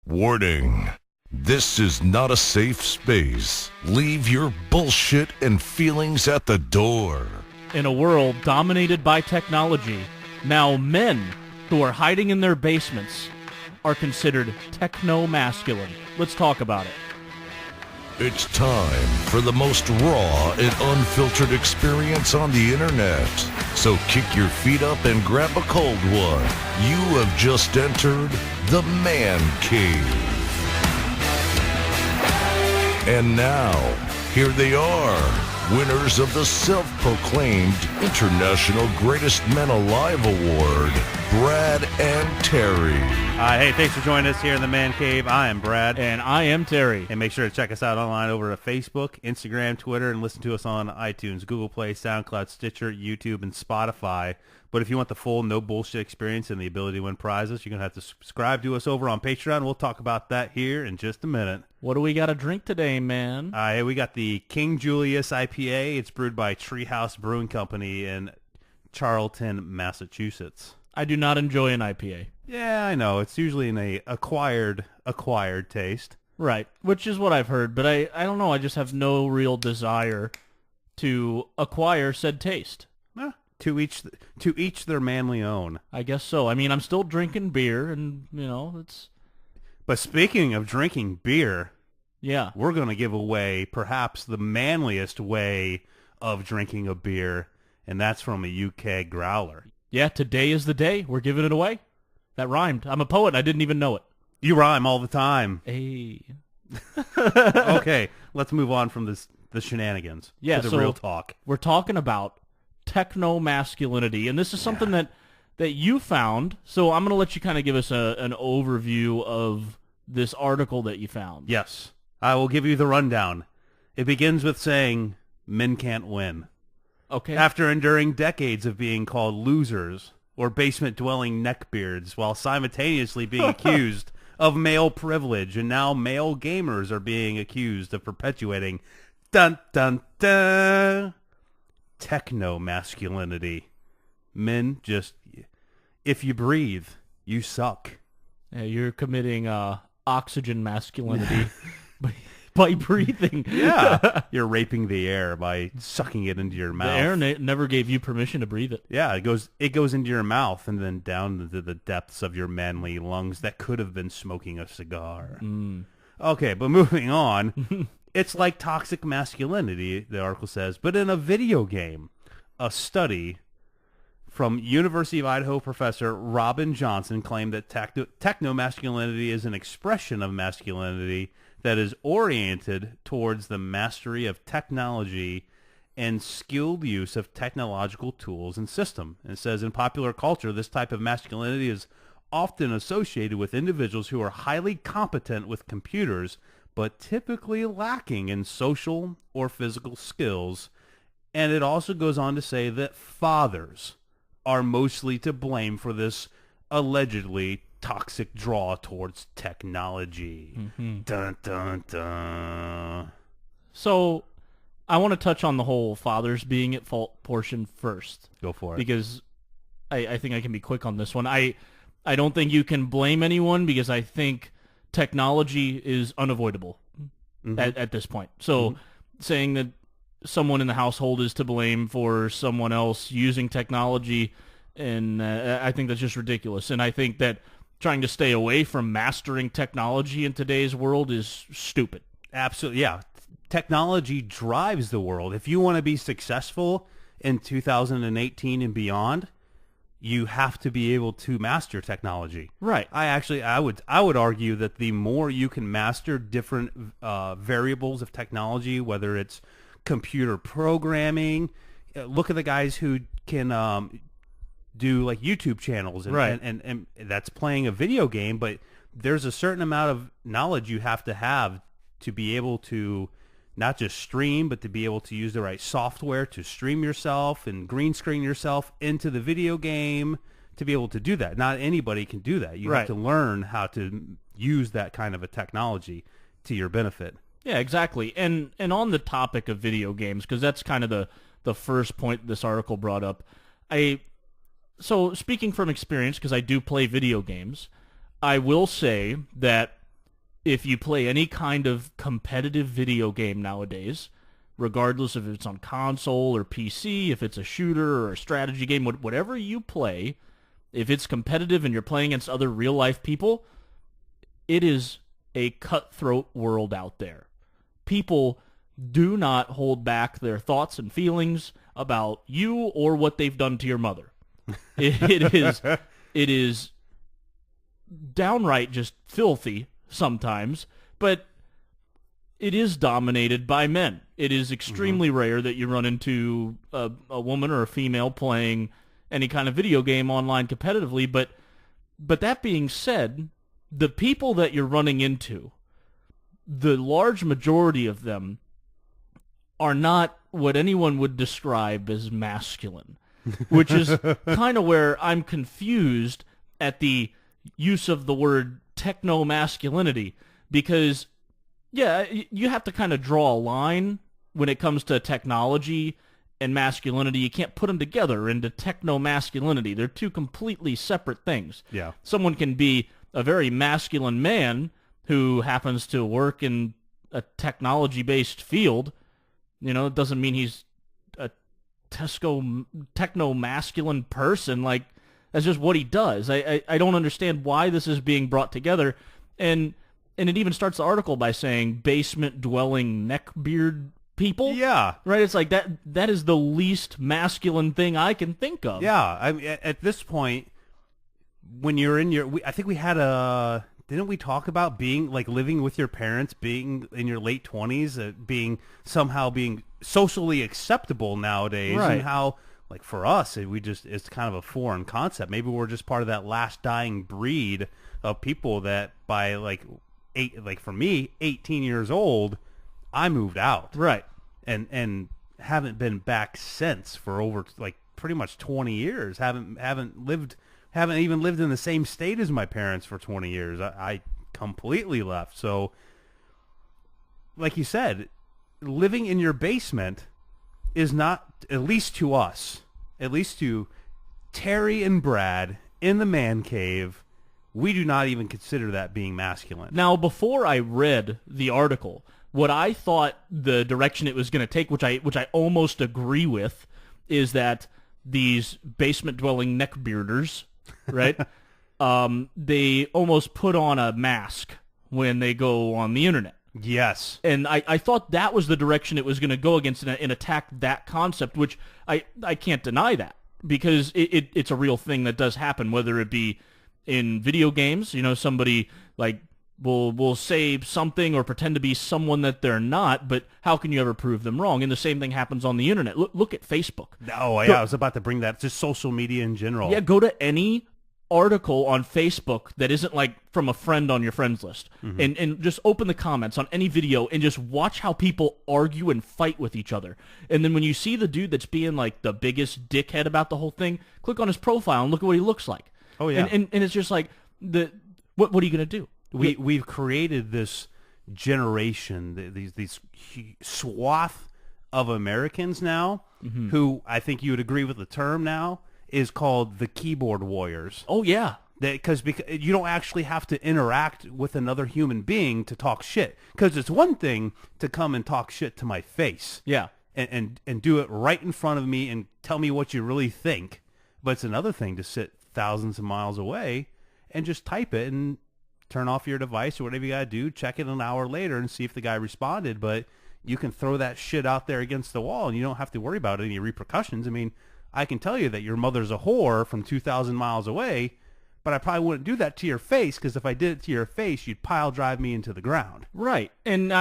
Warning. This is not a safe space. Leave your bullshit and feelings at the door. In a world dominated by technology, now men who are hiding in their basements are considered techno-masculine. Let's talk about it. It's time for the most raw and unfiltered experience on the internet. So kick your feet up and grab a cold one. You have just entered the Man Cave. And now, here they are, winners of the self-proclaimed International Greatest Men Alive Award, Brad and Terry. Hey, thanks for joining us here in the Man Cave. I am Brad. And I am Terry. And make sure to check us out online over at Facebook, Instagram, Twitter, and listen to us on iTunes, Google Play, SoundCloud, Stitcher, YouTube, and Spotify. But if you want the full no bullshit experience and the ability to win prizes, you're going to have to subscribe to us over on Patreon. We'll talk about that here in just a minute. What do we got to drink today, man? Hey, we got the King Julius IPA. It's brewed by Treehouse Brewing Company in Charlton, Massachusetts. I do not enjoy an IPA. Yeah, I know. It's usually an acquired taste. Right, which is what I've heard, but I don't know. I just have no real desire to acquire said taste. To each their manly own. I guess so. I mean, I'm still drinking beer, and, you know, it's... But speaking of drinking beer, yeah, we're going to give away perhaps the manliest way of drinking a beer, and that's from a uKeg growler. Yeah, today is the day. We're giving it away. That rhymed. I'm a poet. I didn't even know it. You rhyme all the time. Hey. Okay, let's move on from the shenanigans to the real talk. We're talking about techno-masculinity, and this is something that you found, so I'm going to let you kind of give us an overview of this article that you found. Yes, I will give you the rundown. It begins with saying, men can't win. Okay. After enduring decades of being called losers or basement-dwelling neckbeards while simultaneously being accused of male privilege, and now male gamers are being accused of perpetuating dun-dun-dun techno-masculinity. Men just, if you breathe, you suck. Yeah, you're committing oxygen masculinity by breathing. Yeah, you're raping the air by sucking it into your mouth. The air never gave you permission to breathe it. Yeah, it goes into your mouth and then down into the depths of your manly lungs that could have been smoking a cigar. Okay, but moving on. It's like toxic masculinity, the article says, but in a video game. A study from University of Idaho professor Robin Johnson claimed that techno-masculinity is an expression of masculinity that is oriented towards the mastery of technology and skilled use of technological tools and systems. And it says, in popular culture, this type of masculinity is often associated with individuals who are highly competent with computers, but typically lacking in social or physical skills. And it also goes on to say that fathers are mostly to blame for this allegedly toxic draw towards technology. Mm-hmm. Dun, dun, dun. So I want to touch on the whole fathers being at fault portion first. Go for it. Because I think I can be quick on this one. I don't think you can blame anyone because I think technology is unavoidable at this point. So saying that someone in the household is to blame for someone else using technology, and I think that's just ridiculous. And I think that trying to stay away from mastering technology in today's world is stupid. Absolutely, yeah. Technology drives the world. If you want to be successful in 2018 and beyond, you have to be able to master technology. Right. I would argue that the more you can master different variables of technology, whether it's computer programming, look at the guys who can do like YouTube channels and that's playing a video game, but there's a certain amount of knowledge you have to be able to not just stream, but to be able to use the right software to stream yourself and green screen yourself into the video game to be able to do that. Not anybody can do that. You have to learn how to use that kind of a technology to your benefit. Yeah, exactly. And on the topic of video games, because that's kind of the first point this article brought up, so speaking from experience, because I do play video games, I will say that if you play any kind of competitive video game nowadays, regardless if it's on console or PC, if it's a shooter or a strategy game, whatever you play, if it's competitive and you're playing against other real-life people, it is a cutthroat world out there. People do not hold back their thoughts and feelings about you or what they've done to your mother. It is downright just filthy sometimes, but it is dominated by men. It is extremely rare that you run into a woman or a female playing any kind of video game online competitively, but that being said, the people that you're running into, the large majority of them are not what anyone would describe as masculine, which is kind of where I'm confused at the use of the word technomasculinity, because, yeah, you have to kind of draw a line when it comes to technology and masculinity. You can't put them together into technomasculinity. They're two completely separate things. Yeah. Someone can be a very masculine man who happens to work in a technology-based field. You know, it doesn't mean he's a techno-masculine person. Like, that's just what he does. I don't understand why this is being brought together. And it even starts the article by saying basement-dwelling neckbeard people. Yeah. Right? It's like that is the least masculine thing I can think of. Yeah. I mean, at this point, when you're in your... I think we had a... Didn't we talk about being, like, living with your parents, being in your late 20s, somehow being socially acceptable nowadays, right. And how, like, for us, it's kind of a foreign concept. Maybe we're just part of that last dying breed of people that by, for me, 18 years old, I moved out. Right. And haven't been back since for over, like, pretty much 20 years. Haven't even lived in the same state as my parents for 20 years. I completely left. So, like you said, living in your basement is not, at least to us, at least to Terry and Brad in the man cave, we do not even consider that being masculine. Now, before I read the article, what I thought the direction it was going to take, which I almost agree with, is that these basement-dwelling neckbearders, right? They almost put on a mask when they go on the internet. Yes. And I thought that was the direction it was going to go against and attack that concept, which I can't deny that, because it's a real thing that does happen, whether it be in video games. You know, somebody like will say something or pretend to be someone that they're not, but how can you ever prove them wrong? And the same thing happens on the internet. Look at Facebook. Oh, yeah, I was about to bring that. Just social media in general. Yeah, go to any article on Facebook that isn't like from a friend on your friends list, and just open the comments on any video and just watch how people argue and fight with each other. And then when you see the dude that's being like the biggest dickhead about the whole thing, click on his profile and look at what he looks like. Oh, yeah. And it's just like, what are you going to do? We've created this generation, these swath of Americans now, who I think you would agree with the term now, is called the keyboard warriors. Oh, yeah. Because you don't actually have to interact with another human being to talk shit. Because it's one thing to come and talk shit to my face. Yeah. And do it right in front of me and tell me what you really think. But it's another thing to sit thousands of miles away and just type it and turn off your device or whatever you got to do, check it an hour later and see if the guy responded. But you can throw that shit out there against the wall and you don't have to worry about any repercussions. I mean, I can tell you that your mother's a whore from 2,000 miles away, but I probably wouldn't do that to your face, because if I did it to your face, you'd pile drive me into the ground. Right. And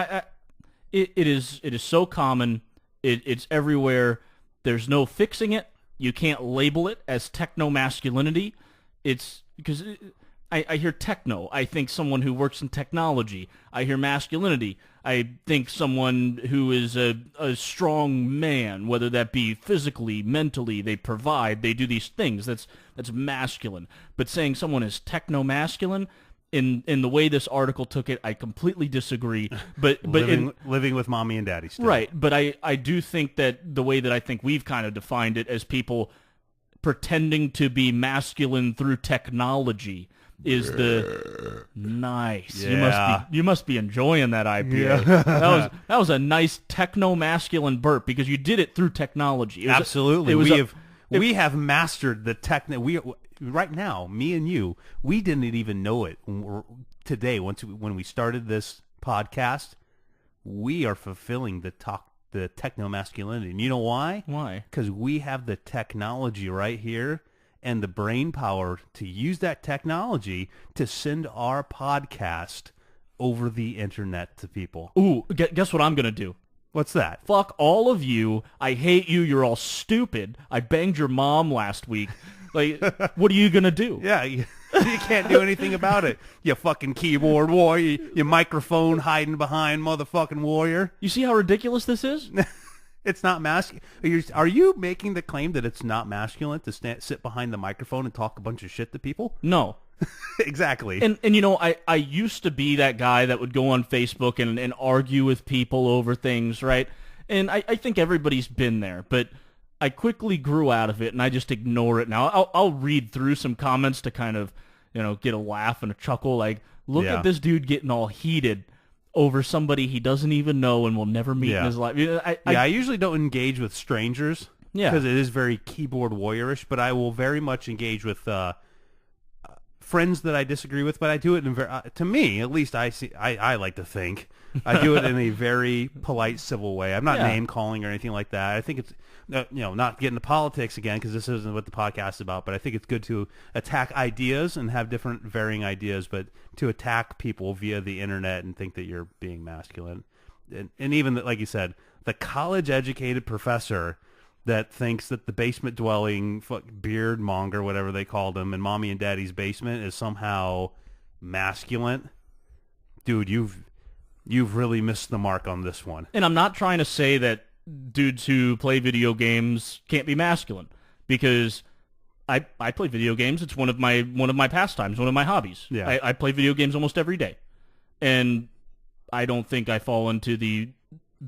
it is so common. It's everywhere. There's no fixing it. You can't label it as technomasculinity. It's because I hear techno. I think someone who works in technology. I hear masculinity. I think someone who is a strong man, whether that be physically, mentally, they provide, they do these things. That's masculine. But saying someone is techno-masculine, in the way this article took it, I completely disagree. But living with mommy and daddy still. Right, but I do think that the way that I think we've kind of defined it as people pretending to be masculine through technology is the nice. Yeah. You must be enjoying that IPA. Yeah. That was a nice techno-masculine burp because you did it through technology. Absolutely. We have mastered the right now, me and you, we didn't even know it today when we started this podcast. We are fulfilling the techno-masculinity. And you know why? Why? Because we have the technology right here and the brain power to use that technology to send our podcast over the internet to people. Ooh, guess what I'm going to do? What's that? Fuck all of you. I hate you. You're all stupid. I banged your mom last week. Like, what are you going to do? Yeah, you can't do anything about it. You fucking keyboard warrior, you microphone hiding behind motherfucking warrior. You see how ridiculous this is? It's not masculine. Are you making the claim that it's not masculine to sit behind the microphone and talk a bunch of shit to people? No. Exactly. And you know, I used to be that guy that would go on Facebook and argue with people over things, right? And I think everybody's been there, but I quickly grew out of it and I just ignore it now. I'll read through some comments to kind of, you know, get a laugh and a chuckle. Like, look at this dude getting all heated over somebody he doesn't even know and will never meet in his life. I usually don't engage with strangers because it is very keyboard warriorish, but I will very much engage with friends that I disagree with, but I do it in to me, at least I like to think, I do it in a very polite, civil way. I'm not name calling or anything like that. I think it's, not getting into politics again because this isn't what the podcast is about, but I think it's good to attack ideas and have different varying ideas, but to attack people via the internet and think that you're being masculine. And even, like you said, the college-educated professor that thinks that the basement-dwelling beard monger, whatever they called him, in Mommy and Daddy's basement is somehow masculine. Dude, you've really missed the mark on this one. And I'm not trying to say that dudes who play video games can't be masculine, because I play video games. It's one of my pastimes, one of my hobbies. Yeah. I play video games almost every day, and I don't think I fall into the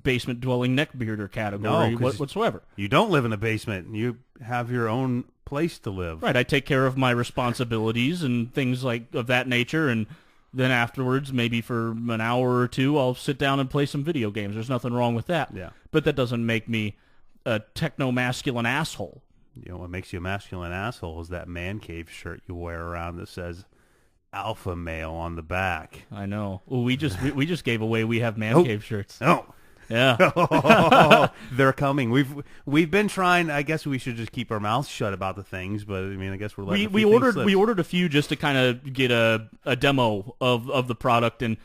basement-dwelling neckbearder category whatsoever. You don't live in a basement. You have your own place to live. Right. I take care of my responsibilities and things like of that nature, and then afterwards, maybe for an hour or two, I'll sit down and play some video games. There's nothing wrong with that. Yeah. But that doesn't make me a techno-masculine asshole. You know what makes you a masculine asshole is that man cave shirt you wear around that says alpha male on the back. I know. Well, we just gave away we have man cave shirts. Oh. Yeah. They're coming. We've been trying. I guess we should just keep our mouths shut about the things, but I mean, I guess we're letting we ordered a few just to kind of get a demo of the product, and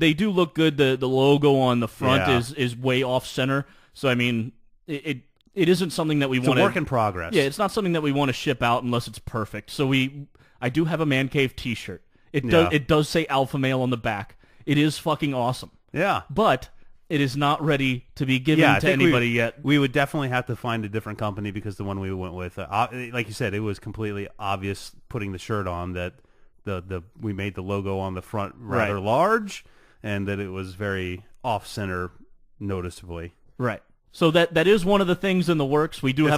they do look good. The logo on the front is way off center. So I mean, it isn't something that we want. It's a work in progress. Yeah, it's not something that we want to ship out unless it's perfect. So I do have a man cave T-shirt. It does say alpha male on the back. It is fucking awesome. Yeah, but it is not ready to be given to anybody yet. We would definitely have to find a different company because the one we went with, like you said, it was completely obvious putting the shirt on that we made the logo on the front rather large, and that it was very off center noticeably. Right. So that is one of the things in the works. We do we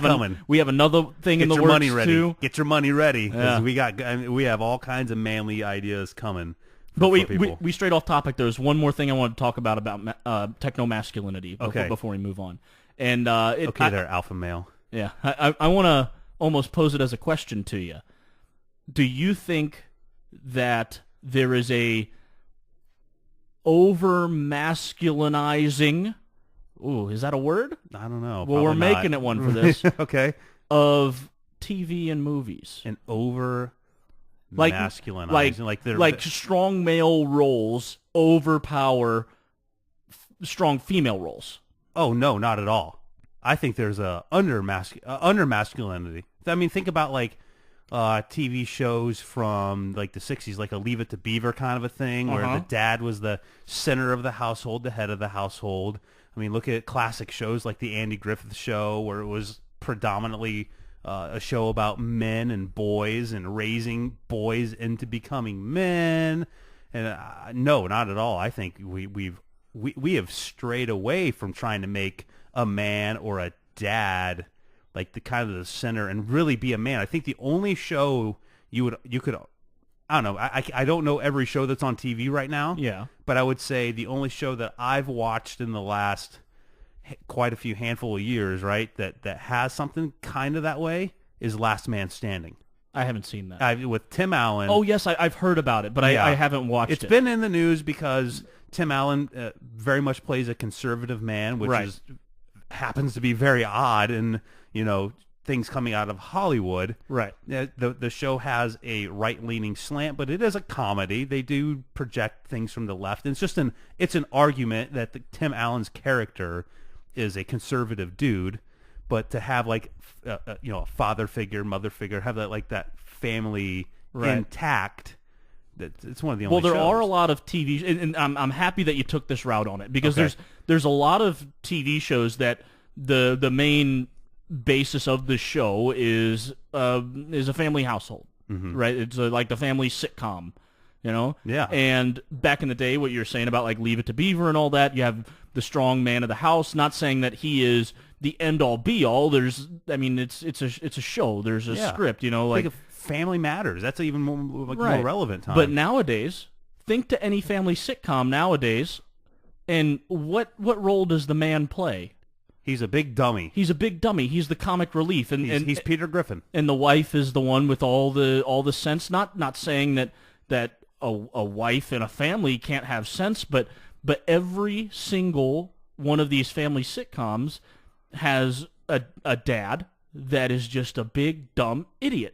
have another thing in the works money ready. too. Get your money ready because we have all kinds of manly ideas coming. But we straight off topic. There's one more thing I want to talk about techno-masculinity before we move on. And alpha male. Yeah, I want to almost pose it as a question to you. Do you think that there is a over-masculinizing, ooh, is that a word? I don't know. Well, we're making it one for this. Okay. Of TV and movies. And masculinizing, like strong male roles overpower strong female roles. Oh no, not at all. I think there's a under masculinity. I mean, think about like TV shows from like the 60s, like a Leave It to Beaver kind of a thing, where the dad was the center of the household, the head of the household. I mean, look at classic shows like the Andy Griffith Show, where it was predominantly a show about men and boys and raising boys into becoming men. And no, not at all. I think we have strayed away from trying to make a man or a dad like the kind of the center and really be a man. I think the only show you could I don't know. I don't know every show that's on TV right now. Yeah. But I would say the only show that I've watched in the last quite a few handful of years, right, that has something kind of that way is Last Man Standing. I haven't seen that. With Tim Allen. Oh, yes, I've heard about it, but I haven't watched it. It's been in the news because Tim Allen very much plays a conservative man, which happens to be very odd in, things coming out of Hollywood. Right. The show has a right-leaning slant, but it is a comedy. They do project things from the left. And it's an argument that Tim Allen's character is a conservative dude, but to have like a father figure, mother figure, have that family intact. It's one of the only. Well, there shows. are a lot of TV, and I'm happy that you took this route on it because there's a lot of TV shows that the main basis of the show is a family household, right? It's like the family sitcom, Yeah. And back in the day, what you're saying about like Leave It to Beaver and all that, you have the strong man of the house. Not saying that he is the end all be all. It's a show. There's a script, like Family Matters. That's even more relevant time. But nowadays, think to any family sitcom nowadays, and what role does the man play? He's a big dummy. He's a big dummy. He's the comic relief, and he's Peter Griffin. And the wife is the one with all the sense. Not saying that a wife and a family can't have sense, but every single one of these family sitcoms has a dad that is just a big dumb idiot.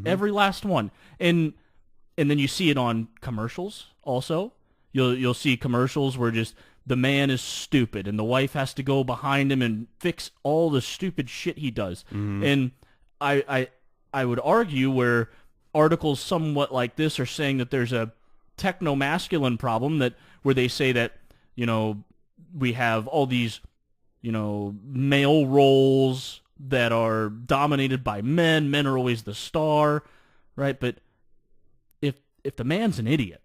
Every last one, and then you see it on commercials. Also, you'll see commercials where just the man is stupid, and the wife has to go behind him and fix all the stupid shit he does. And I would argue where articles somewhat like this are saying that there's a technomasculine problem where they say that we have all these male roles that are dominated by men. Men are always the star, right? But if the man's an idiot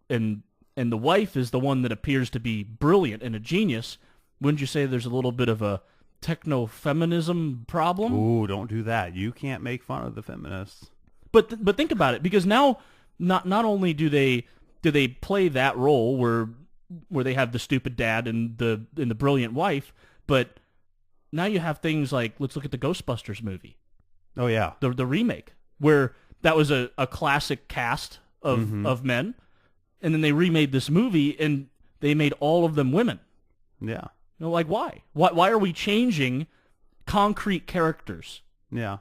and the wife is the one that appears to be brilliant and a genius, wouldn't you say there's a little bit of a techno-feminism problem? Ooh, don't do that. You can't make fun of the feminists. But think about it, because now not only do they play that role where they have the stupid dad and the brilliant wife, but now you have things like, let's look at the Ghostbusters movie. Oh, yeah. The remake, where that was a classic cast of men, and then they remade this movie, and they made all of them women. Yeah. Like, why? Why are we changing concrete characters? Yeah.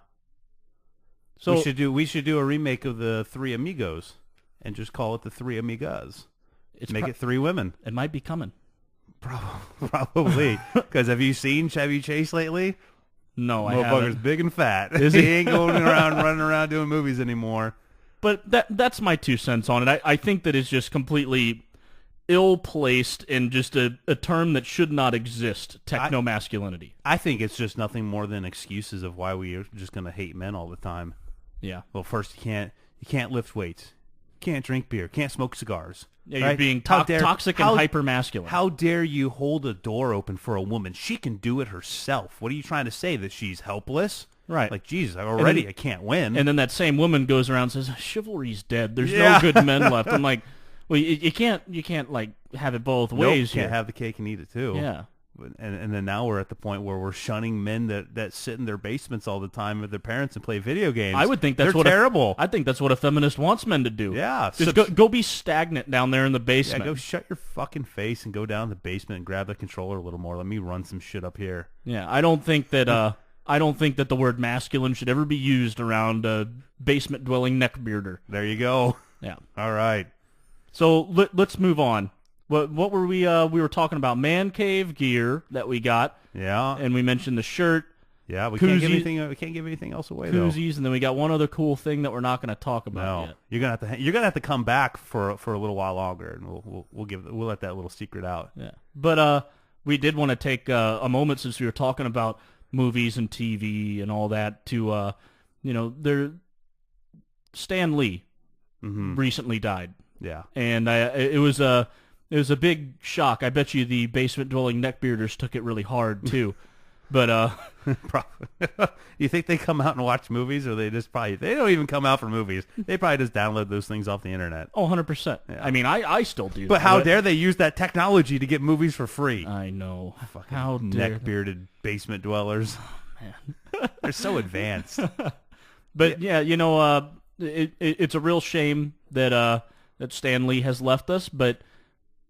So we should do a remake of the Three Amigos and just call it the Three Amigas. Make it three women. It might be coming. Probably. Because have you seen Chevy Chase lately? No, I Motherfucker's haven't. big and fat. Is he ain't going around running around doing movies anymore. But that's my 2 cents on it. I think that it's just completely ill-placed and just a term that should not exist, technomasculinity. I think it's just nothing more than excuses of why we are just going to hate men all the time. Yeah. Well, first, you can't lift weights. You can't drink beer. Can't smoke cigars. Yeah, right? You're being toxic and hyper-masculine. How dare you hold a door open for a woman? She can do it herself. What are you trying to say, that she's helpless? Right. Like, Jesus, I can't win. And then that same woman goes around and says, chivalry's dead. There's no good men left. I'm like, well, you can't like have it both ways. Can't have the cake and eat it too. Yeah. And then now we're at the point where we're shunning men that sit in their basements all the time with their parents and play video games. I would think that's terrible. I think that's what a feminist wants men to do. Yeah. Just go be stagnant down there in the basement. Yeah, go shut your fucking face and go down in the basement and grab the controller a little more. Let me run some shit up here. Yeah, I don't think that the word masculine should ever be used around a basement-dwelling neckbearder. There you go. Yeah. All right. So let's move on. What were we were talking about? Man cave gear that we got. Yeah. And we mentioned the shirt. Yeah, we can't give anything else away though. Koozies, and then we got one other cool thing that we're not going to talk about yet. You're gonna have to come back for a little while longer, and we'll let that little secret out. Yeah. But we did want to take a moment, since we were talking about movies and TV and all that, to Stan Lee recently died. Yeah. And it was a big shock. I bet you the basement-dwelling neckbearders took it really hard, too. But You think they come out and watch movies, or they don't even come out for movies. They probably just download those things off the internet. 100%. Yeah. I mean, I still do. But how dare they use that technology to get movies for free? I know. Fucking how dare neck-bearded basement dwellers. Man. They're so advanced. But yeah, it's a real shame that Stan Lee has left us, but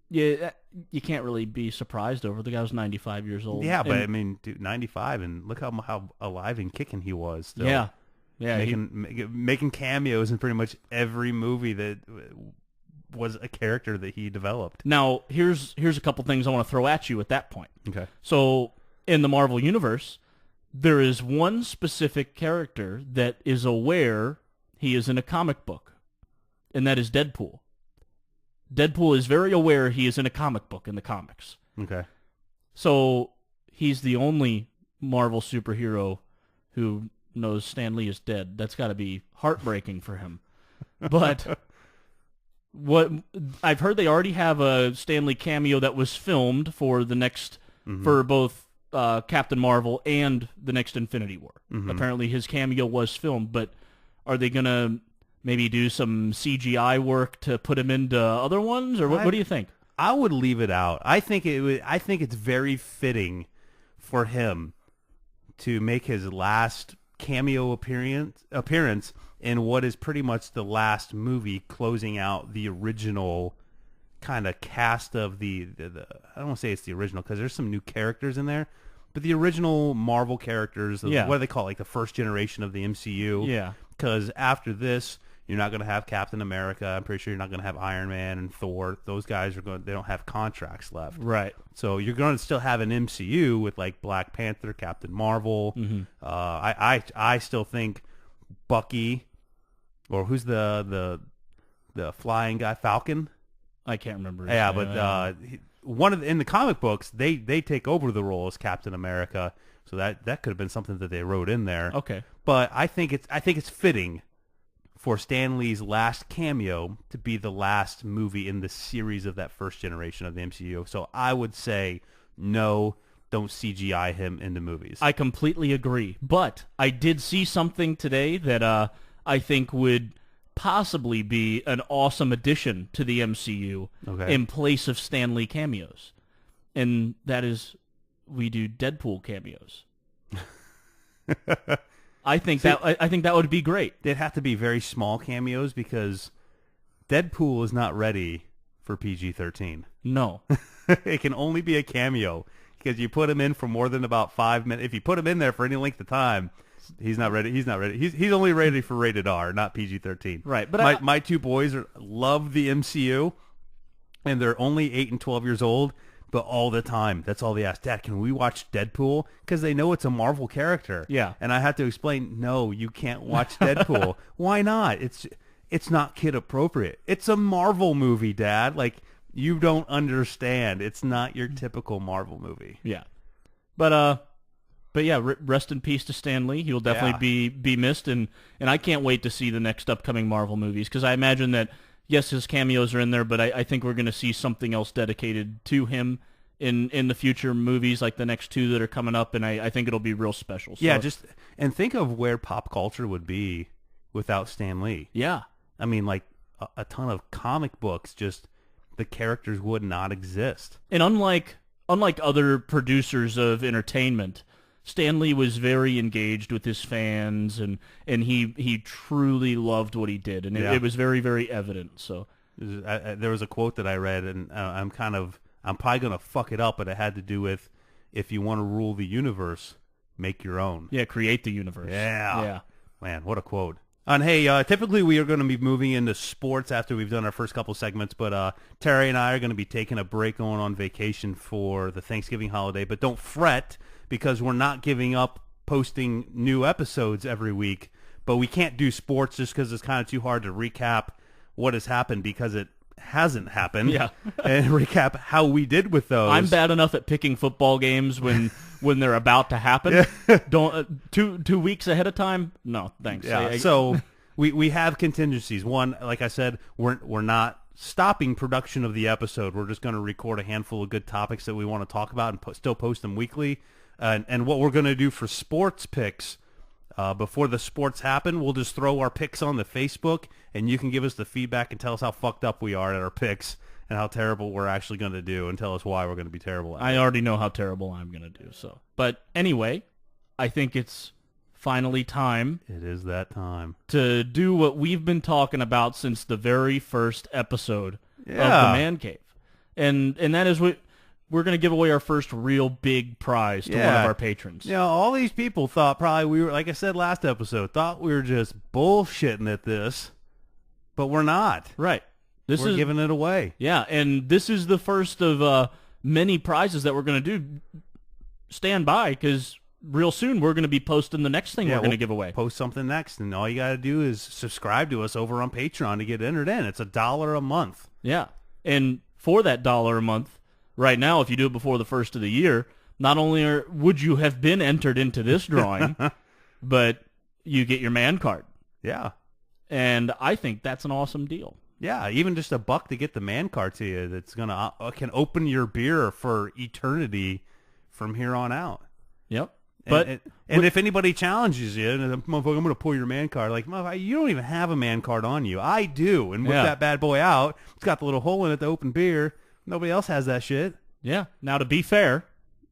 yeah, you can't really be surprised over. The guy was 95 years old. Yeah, but I mean, dude, 95, and look how alive and kicking he was. Still. Yeah, making cameos in pretty much every movie that was a character that he developed. Now, here's a couple things I want to throw at you at that point. Okay. So, in the Marvel Universe, there is one specific character that is aware he is in a comic book, and that is Deadpool. Deadpool is very aware he is in a comic book in the comics. Okay. So he's the only Marvel superhero who knows Stan Lee is dead. That's got to be heartbreaking for him. But what I've heard, they already have a Stan Lee cameo that was filmed for the next for both Captain Marvel and the next Infinity War. Apparently his cameo was filmed, but are they going to maybe do some CGI work to put him into other ones, or what do you think? I would leave it out. I think it's very fitting for him to make his last cameo appearance in what is pretty much the last movie closing out the original kind of cast of the I don't want to say it's the original because there's some new characters in there, but the original Marvel characters, what do they call it, like the first generation of the MCU? Yeah. Because after this, you're not going to have Captain America. I'm pretty sure you're not going to have Iron Man and Thor. Those guys they don't have contracts left. Right. So you're going to still have an MCU with like Black Panther, Captain Marvel. I still think Bucky, or who's the flying guy, Falcon? I can't remember. Yeah, but in the comic books, they take over the role as Captain America. So that could have been something that they wrote in there. Okay. But I think it's fitting for Stan Lee's last cameo to be the last movie in the series of that first generation of the MCU. So I would say no, don't CGI him into movies. I completely agree. But I did see something today that I think would possibly be an awesome addition to the MCU in place of Stan Lee cameos. And that is, we do Deadpool cameos. I think that would be great. They'd have to be very small cameos because Deadpool is not ready for PG-13. No. It can only be a cameo because you put him in for more than about 5 minutes. If you put him in there for any length of time, he's not ready. He's not ready. He's only ready for rated R, not PG-13. Right. But my two boys love the MCU, and they're only 8 and 12 years old. But all the time, that's all they ask. Dad, can we watch Deadpool? Because they know it's a Marvel character. Yeah. And I have to explain, no, you can't watch Deadpool. Why not? It's not kid appropriate. It's a Marvel movie, Dad. Like, you don't understand. It's not your typical Marvel movie. Yeah. But yeah, rest in peace to Stan Lee. He'll definitely be missed, and I can't wait to see the next upcoming Marvel movies, because I imagine that, yes, his cameos are in there, but I think we're going to see something else dedicated to him in the future movies, like the next two that are coming up, and I think it'll be real special. So, yeah, and think of where pop culture would be without Stan Lee. Yeah. I mean, like, a ton of comic books, just the characters would not exist. And unlike other producers of entertainment, Stan Lee was very engaged with his fans, and he truly loved what he did, and it was very, very evident. So there was a quote that I read, and I'm probably gonna fuck it up, but it had to do with, if you want to rule the universe, make your own. Yeah, create the universe. Yeah. Man, what a quote. And hey, typically we are going to be moving into sports after we've done our first couple segments, but Terry and I are going to be taking a break, going on vacation for the Thanksgiving holiday. But don't fret, because we're not giving up posting new episodes every week. But we can't do sports just because it's kind of too hard to recap what has happened, because it hasn't happened. Yeah. And recap how we did with those. I'm bad enough at picking football games when they're about to happen. Don't 2 weeks ahead of time. No, thanks. Yeah. So we have contingencies. One, like I said, we're not stopping production of the episode. We're just going to record a handful of good topics that we want to talk about and still post them weekly. And what we're going to do for sports picks, before the sports happen, we'll just throw our picks on the Facebook, and you can give us the feedback and tell us how fucked up we are at our picks and how terrible we're actually going to do, and tell us why we're going to be terrible at it. I already know how terrible I'm going to do. So, but anyway, I think it's finally time. It is that time to do what we've been talking about since the very first episode of the Man Cave, and that is what we're going to give away our first real big prize to one of our patrons. You know, all these people thought probably we were, like I said last episode, thought we were just bullshitting at this, but we're not. Right. We're giving it away. Yeah, and this is the first of many prizes that we're going to do. Stand by, because real soon we're going to be posting the next thing we're going to give away. Post something next, and all you got to do is subscribe to us over on Patreon to get entered in. It's $1 a month. Yeah, and for that $1 a month, right now, if you do it before the first of the year, not only would you have been entered into this drawing, but you get your man card. Yeah. And I think that's an awesome deal. Yeah, even just $1 to get the man card to you, that's gonna can open your beer for eternity from here on out. Yep. And if anybody challenges you, and I'm going to pull your man card, like, you don't even have a man card on you. I do, and whip that bad boy out. It's got the little hole in it to open beer. Nobody else has that shit. Yeah. Now, to be fair,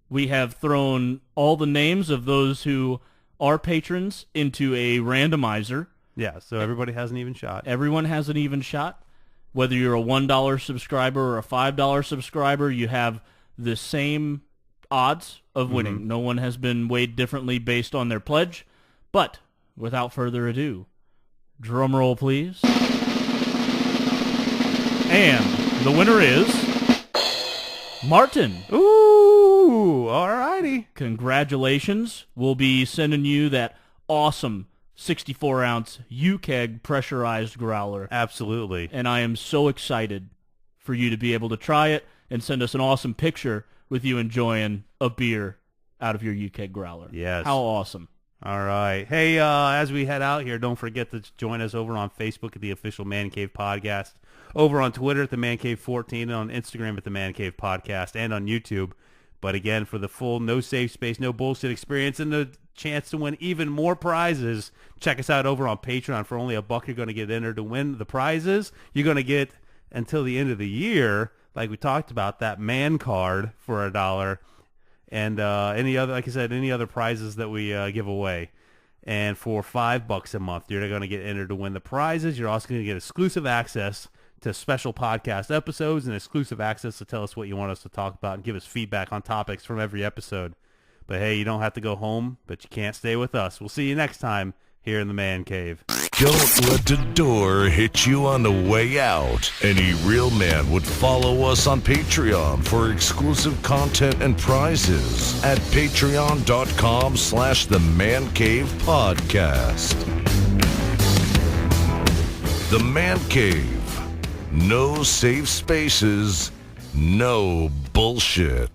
we have thrown all the names of those who are patrons into a randomizer. Yeah, so everybody has an even shot. Everyone has an even shot. Whether you're a $1 subscriber or a $5 subscriber, you have the same odds of winning. Mm-hmm. No one has been weighed differently based on their pledge. But without further ado, drum roll, please. And the winner is Martin. Ooh, all righty. Congratulations. We'll be sending you that awesome 64-ounce uKeg pressurized growler. Absolutely. And I am so excited for you to be able to try it and send us an awesome picture with you enjoying a beer out of your uKeg growler. Yes. How awesome. All right. Hey, as we head out here, don't forget to join us over on Facebook at the official Man Cave Podcast, over on Twitter at the Man Cave 14, and on Instagram at the Man Cave Podcast, and on YouTube. But again, for the full no safe space, no bullshit experience, and the chance to win even more prizes, check us out over on Patreon. For only $1, you're going to get entered to win the prizes. You're going to get, until the end of the year, like we talked about, that man card for $1, and any other, like I said, any other prizes that we give away. And for $5 a month, you're going to get entered to win the prizes. You're also going to get exclusive access to special podcast episodes and exclusive access to tell us what you want us to talk about and give us feedback on topics from every episode. But hey, you don't have to go home, but you can't stay with us. We'll see you next time here in the Man Cave. Don't let the door hit you on the way out. Any real man would follow us on Patreon for exclusive content and prizes at patreon.com/The Man Cave Podcast. The Man Cave. No safe spaces, no bullshit.